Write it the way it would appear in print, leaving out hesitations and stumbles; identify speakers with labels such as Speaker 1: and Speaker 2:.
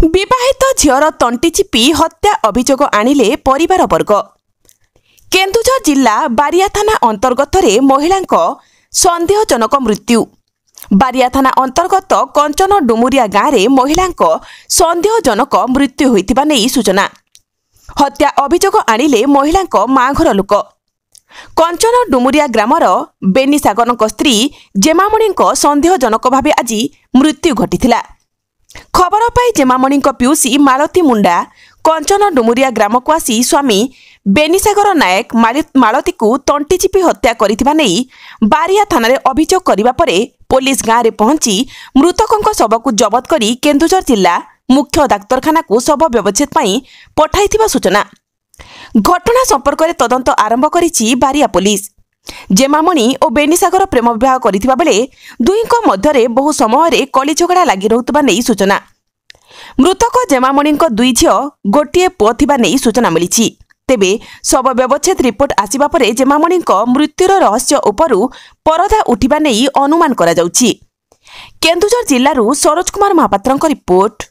Speaker 1: विवाहित झीर तंटी चिपी हत्या अभियोग आनिले परिवार वर्ग। केन्दुझर जिला बारिया थाना अंतर्गत महिला सन्देहजनक मृत्यु। बारिया थाना अंतर्गत कंचन डुमुरिया गाँव में महिला सन्देहजनक मृत्यु होइतिबा नेई सूचना। हत्या अभियोग आनिले महिला माँ घर लोक। कंचन डुमुरिया ग्रामर बेनी सागर स्त्री जेमामणि सन्देहजनक भाव आज मृत्यु घटिथिला। खबर पाई जेमामणि पिउसी मालती मुंडा कंचन डुमुरिया ग्राम को आसी स्वामी बेनीसागर नायक मालती को तंटी चिपी हत्या करिथिबा नेई बारिया थाना रे अभियोग करिबा परे पुलिस गाँव में पहुंची मृतकों शव को जबत करी केन्दुझर जिला मुख्य डाक्तरखाना को शव व्यवच्छेद पई पठाइथिबा सूचना। घटना संपर्क में तदंत आरंभ करिछि बारिया पुलिस। जेमामणि और बेनीसागर प्रेम विवाह करिथिबा बेले दुईक मध्यरे बहु समय कली झगड़ा लगी रहुतबा नेई सूचना। मृतक जेमामणि दुई झियो गोटे पुओ थिबा नेई सूचना मिलिछि। तेबे शव व्यवच्छेद रिपोर्ट आसिबा परे जेमामणि मृत्युर रहस्य उपरु परदा उठिबा नेई अनुमान करा जाउछि। केन्दुझर जिल्लारू सरोज कुमार महापात्रଙ୍କ रिपोर्ट।